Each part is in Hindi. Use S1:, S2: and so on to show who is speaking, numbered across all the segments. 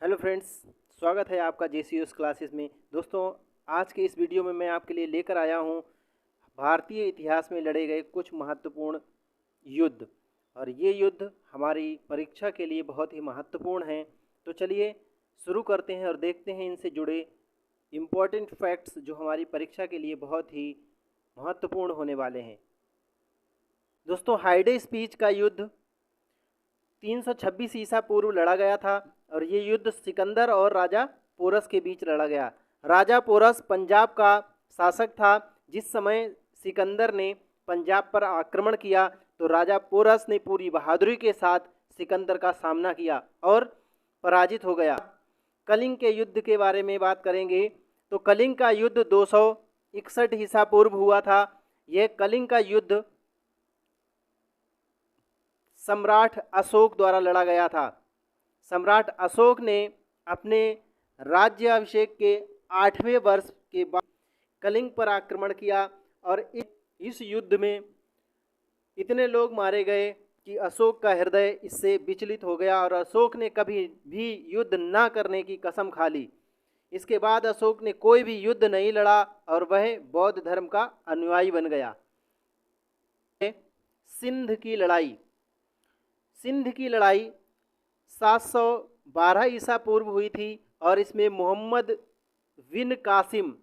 S1: हेलो फ्रेंड्स, स्वागत है आपका जेसीओस क्लासेस में। दोस्तों, आज के इस वीडियो में मैं आपके लिए लेकर आया हूं भारतीय इतिहास में लड़े गए कुछ महत्वपूर्ण युद्ध। और ये युद्ध हमारी परीक्षा के लिए बहुत ही महत्वपूर्ण हैं। तो चलिए शुरू करते हैं और देखते हैं इनसे जुड़े इम्पोर्टेंट फैक्ट्स जो हमारी परीक्षा के लिए बहुत ही महत्वपूर्ण होने वाले हैं। दोस्तों, हाइडे स्पीच का युद्ध 326 ईसा पूर्व लड़ा गया था और ये युद्ध सिकंदर और राजा पोरस के बीच लड़ा गया। राजा पोरस पंजाब का शासक था। जिस समय सिकंदर ने पंजाब पर आक्रमण किया तो राजा पोरस ने पूरी बहादुरी के साथ सिकंदर का सामना किया और पराजित हो गया। कलिंग के युद्ध के बारे में बात करेंगे तो कलिंग का युद्ध 261 ईसा पूर्व हुआ था। यह कलिंग का युद्ध सम्राट अशोक द्वारा लड़ा गया था। सम्राट अशोक ने अपने राज्याभिषेक के 8वें वर्ष के बाद कलिंग पर आक्रमण किया और इस युद्ध में इतने लोग मारे गए कि अशोक का हृदय इससे विचलित हो गया और अशोक ने कभी भी युद्ध न करने की कसम खा ली। इसके बाद अशोक ने कोई भी युद्ध नहीं लड़ा और वह बौद्ध धर्म का अनुयायी बन गया। सिंध की लड़ाई। सिंध की लड़ाई 712 ईसा पूर्व हुई थी और इसमें मोहम्मद बिन कासिम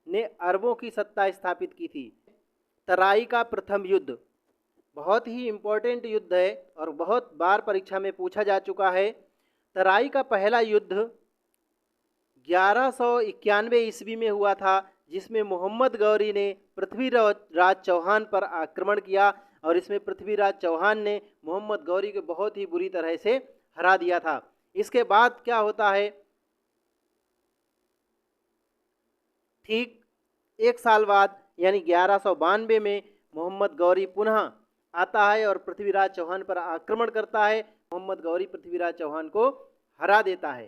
S1: ने अरबों की सत्ता स्थापित की थी। तराई का प्रथम युद्ध बहुत ही इम्पोर्टेंट युद्ध है और बहुत बार परीक्षा में पूछा जा चुका है। तराई का पहला युद्ध 1191 ईस्वी में हुआ था, जिसमें मोहम्मद गौरी ने पृथ्वीराज चौहान पर आक्रमण किया और इसमें पृथ्वीराज चौहान ने मोहम्मद गौरी को बहुत ही बुरी तरह से हरा दिया था। इसके बाद क्या होता है, ठीक एक साल बाद यानी 1192 में मोहम्मद गौरी पुनः आता है और पृथ्वीराज चौहान पर आक्रमण करता है। मोहम्मद गौरी पृथ्वीराज चौहान को हरा देता है।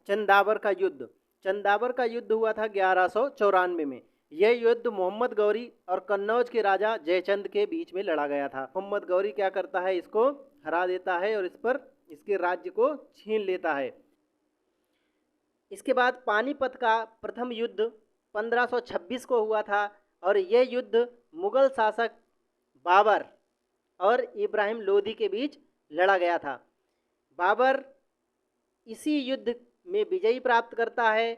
S1: चंदावर का युद्ध। चंदावर का युद्ध हुआ था 1194 में। यह युद्ध मोहम्मद गौरी और कन्नौज के राजा जयचंद के बीच में लड़ा गया था। मोहम्मद गौरी क्या करता है, इसको हरा देता है और इस पर इसके राज्य को छीन लेता है। इसके बाद पानीपत का प्रथम युद्ध 1526 को हुआ था और यह युद्ध मुगल शासक बाबर और इब्राहिम लोदी के बीच लड़ा गया था। बाबर इसी युद्ध में विजय प्राप्त करता है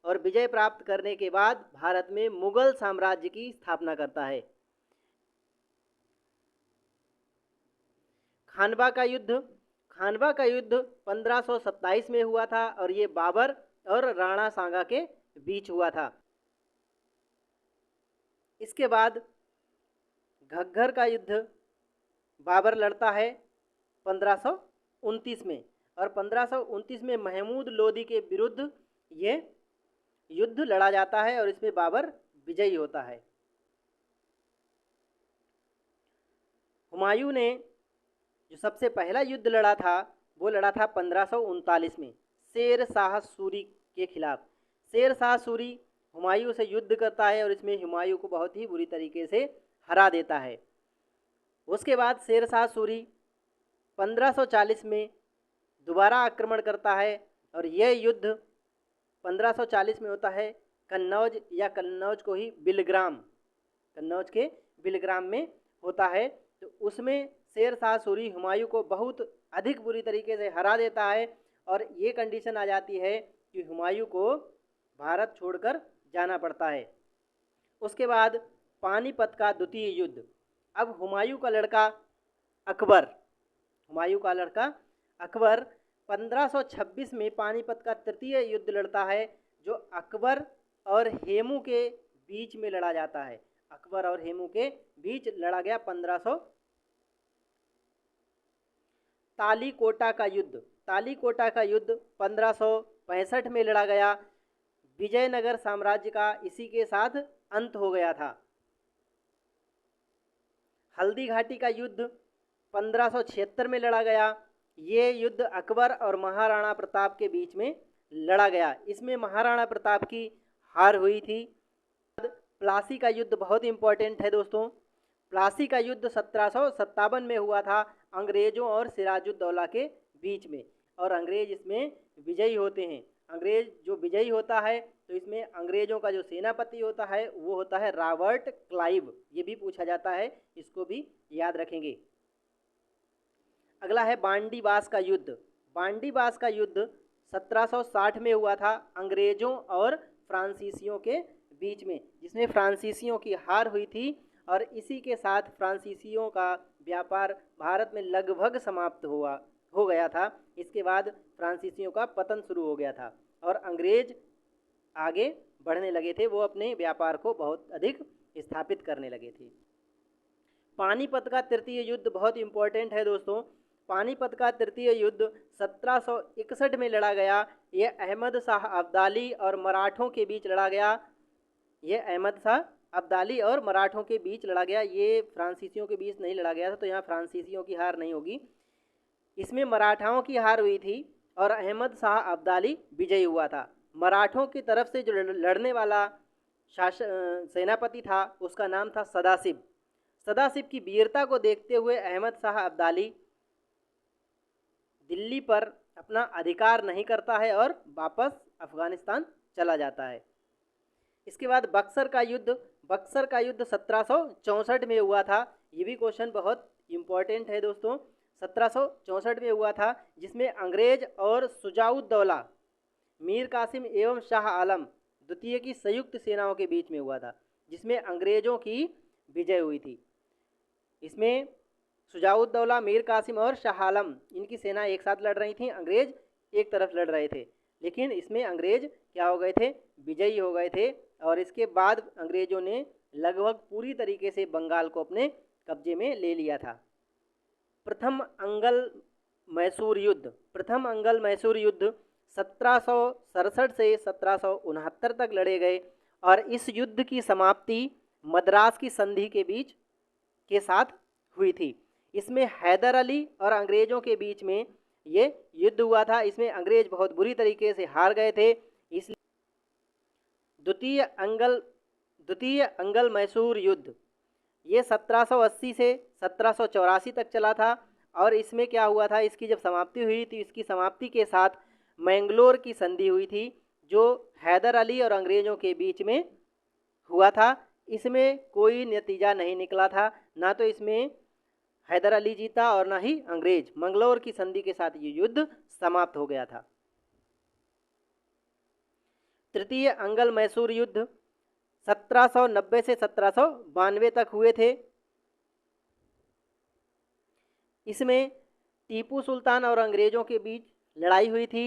S1: और विजय प्राप्त करने के बाद भारत में मुगल साम्राज्य की स्थापना करता है। खानवा का युद्ध। खानवा का युद्ध 1527 में हुआ था और ये बाबर और राणा सांगा के बीच हुआ था। इसके बाद घग्गर का युद्ध बाबर लड़ता है 1529 में और 1529 में महमूद लोदी के विरुद्ध ये युद्ध लड़ा जाता है और इसमें बाबर विजयी होता है। हुमायूं ने जो सबसे पहला युद्ध लड़ा था वो लड़ा था 1539 में शेर शाह सूरी के खिलाफ। शेर शाह सूरी हुमायूं से युद्ध करता है और इसमें हुमायूं को बहुत ही बुरी तरीके से हरा देता है। उसके बाद शेर शाह सूरी 1540 में दोबारा आक्रमण करता है और यह युद्ध 1540 में होता है कन्नौज या कन्नौज को ही बिलग्राम, कन्नौज के बिलग्राम में होता है। तो उसमें शेर शाह सूरी हुमायूं को बहुत अधिक बुरी तरीके से हरा देता है और ये कंडीशन आ जाती है कि हुमायूं को भारत छोड़कर जाना पड़ता है। उसके बाद पानीपत का द्वितीय युद्ध। अब हुमायूं का लड़का अकबर, हुमायूं का लड़का अकबर 1526 में पानीपत का तृतीय युद्ध लड़ता है जो अकबर और हेमू के बीच में लड़ा जाता है। अकबर और हेमू के बीच लड़ा गया 1500। तालीकोटा का युद्ध। तालीकोटा का युद्ध 1565 में लड़ा गया। विजयनगर साम्राज्य का इसी के साथ अंत हो गया था। हल्दी घाटी का युद्ध 1576 में लड़ा गया। ये युद्ध अकबर और महाराणा प्रताप के बीच में लड़ा गया। इसमें महाराणा प्रताप की हार हुई थी। प्लासी का युद्ध बहुत इंपॉर्टेंट है दोस्तों। प्लासी का युद्ध 1757 में हुआ था अंग्रेजों और सिराजुद्दौला के बीच में और अंग्रेज इसमें विजयी होते हैं। अंग्रेज जो विजयी होता है तो इसमें अंग्रेजों का जो सेनापति होता है वो होता है रॉबर्ट क्लाइव। ये भी पूछा जाता है, इसको भी याद रखेंगे। अगला है बांडीबास का युद्ध। बांडीबास का युद्ध 1760 में हुआ था अंग्रेजों और फ्रांसीसियों के बीच में, जिसमें फ्रांसीसियों की हार हुई थी और इसी के साथ फ्रांसीसियों का व्यापार भारत में लगभग समाप्त हो गया था। इसके बाद फ्रांसीसियों का पतन शुरू हो गया था और अंग्रेज आगे बढ़ने लगे थे, वो अपने व्यापार को बहुत अधिक स्थापित करने लगे थे। पानीपत का तृतीय युद्ध बहुत इंपॉर्टेंट है दोस्तों। पानीपत का तृतीय युद्ध 1761 में लड़ा गया। यह अहमद शाह अब्दाली और मराठों के बीच लड़ा गया। यह अहमद शाह अब्दाली और मराठों के बीच लड़ा गया, ये फ्रांसीसियों के बीच नहीं लड़ा गया था, तो यहाँ फ्रांसीसियों की हार नहीं होगी। इसमें मराठाओं की हार हुई थी और अहमद शाह अब्दाली विजयी हुआ था। मराठों की तरफ से जो लड़ने वाला सेनापति था उसका नाम था सदाशिव। सदाशिव की वीरता को देखते हुए अहमद शाह अब्दाली दिल्ली पर अपना अधिकार नहीं करता है और वापस अफगानिस्तान चला जाता है। इसके बाद बक्सर का युद्ध। बक्सर का युद्ध 1764 में हुआ था। ये भी क्वेश्चन बहुत इम्पोर्टेंट है दोस्तों। 1764 में हुआ था, जिसमें अंग्रेज और शुजाउद्दौला मीर कासिम एवं शाह आलम द्वितीय की संयुक्त सेनाओं के बीच में हुआ था, जिसमें अंग्रेजों की विजय हुई थी। इसमें शुजाउद्दौला, मीर कासिम और शाह आलम इनकी सेना एक साथ लड़ रही थी, अंग्रेज एक तरफ लड़ रहे थे, लेकिन इसमें अंग्रेज क्या हो गए थे, विजयी हो गए थे। और इसके बाद अंग्रेजों ने लगभग पूरी तरीके से बंगाल को अपने कब्जे में ले लिया था। प्रथम अंगल मैसूर युद्ध। प्रथम अंगल मैसूर युद्ध 1767 से 1769 तक लड़े गए और इस युद्ध की समाप्ति मद्रास की संधि के साथ हुई थी। इसमें हैदर अली और अंग्रेजों के बीच में ये युद्ध हुआ था। इसमें अंग्रेज बहुत बुरी तरीके से हार गए थे, इसलिए द्वितीय अंगल मैसूर युद्ध ये 1780 से 1784 तक चला था। और इसमें क्या हुआ था, इसकी जब समाप्ति हुई थी, इसकी समाप्ति के साथ मैंगलोर की संधि हुई थी, जो हैदर अली और अंग्रेज़ों के बीच में हुआ था। इसमें कोई नतीजा नहीं निकला था, ना तो इसमें हैदर अली जीता और ना ही अंग्रेज। मैंगलोर की संधि के साथ ये युद्ध समाप्त हो गया था। तृतीय अंगल मैसूर युद्ध 1790 से 1792 तक हुए थे। इसमें टीपू सुल्तान और अंग्रेज़ों के बीच लड़ाई हुई थी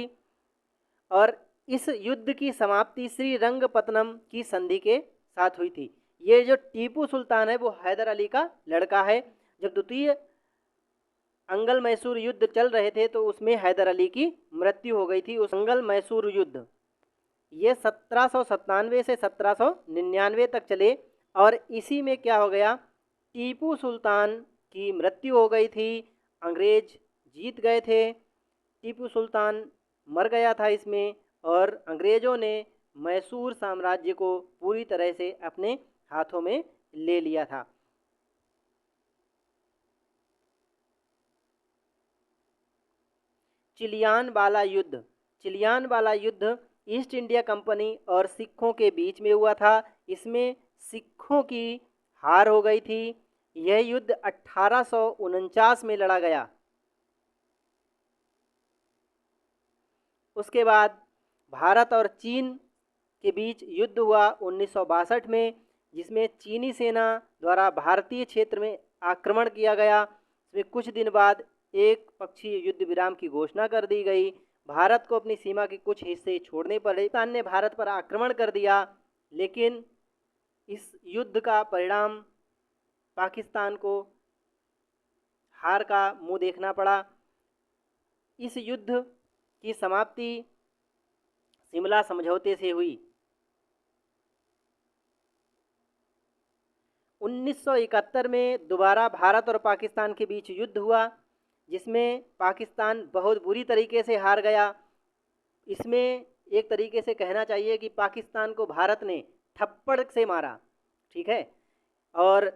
S1: और इस युद्ध की समाप्ति श्री रंगपत्तनम की संधि के साथ हुई थी। ये जो टीपू सुल्तान है वो हैदर अली का लड़का है। जब द्वितीय अंगल मैसूर युद्ध चल रहे थे तो उसमें हैदर अली की मृत्यु हो गई थी। उस अंगल मैसूर युद्ध ये 1797 से 1799 तक चले और इसी में क्या हो गया, टीपू सुल्तान की मृत्यु हो गई थी, अंग्रेज जीत गए थे, टीपू सुल्तान मर गया था इसमें और अंग्रेज़ों ने मैसूर साम्राज्य को पूरी तरह से अपने हाथों में ले लिया था। चिलियानवाला युद्ध। चिलियानवाला युद्ध ईस्ट इंडिया कंपनी और सिखों के बीच में हुआ था। इसमें सिखों की हार हो गई थी। यह युद्ध 1849 में लड़ा गया। उसके बाद भारत और चीन के बीच युद्ध हुआ 1962 में, जिसमें चीनी सेना द्वारा भारतीय क्षेत्र में आक्रमण किया गया। इसमें कुछ दिन बाद एक पक्षीय युद्ध विराम की घोषणा कर दी गई। भारत को अपनी सीमा के कुछ हिस्से छोड़ने पड़े। पाकिस्तान ने भारत पर आक्रमण कर दिया, लेकिन इस युद्ध का परिणाम पाकिस्तान को हार का मुंह देखना पड़ा। इस युद्ध की समाप्ति शिमला समझौते से हुई। 1971 में दोबारा भारत और पाकिस्तान के बीच युद्ध हुआ, जिसमें पाकिस्तान बहुत बुरी तरीके से हार गया। इसमें एक तरीके से कहना चाहिए कि पाकिस्तान को भारत ने थप्पड़ से मारा, ठीक है। और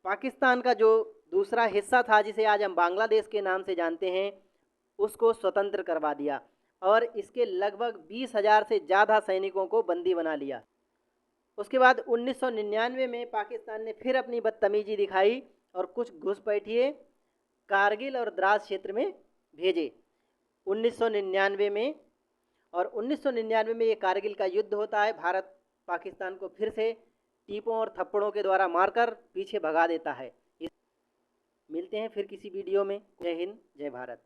S1: पाकिस्तान का जो दूसरा हिस्सा था, जिसे आज हम बांग्लादेश के नाम से जानते हैं, उसको स्वतंत्र करवा दिया। और इसके लगभग 20,000 से ज़्यादा सैनिकों को बंदी बना लिया। उसके बाद 1999 में पाकिस्तान ने फिर अपनी बदतमीजी दिखाई और कुछ घुसपैठिए कारगिल और द्रास क्षेत्र में भेजे 1999 में। और 1999 में ये कारगिल का युद्ध होता है। भारत पाकिस्तान को फिर से टीपों और थप्पड़ों के द्वारा मारकर पीछे भगा देता है। मिलते हैं फिर किसी वीडियो में। जय हिंद, जय भारत।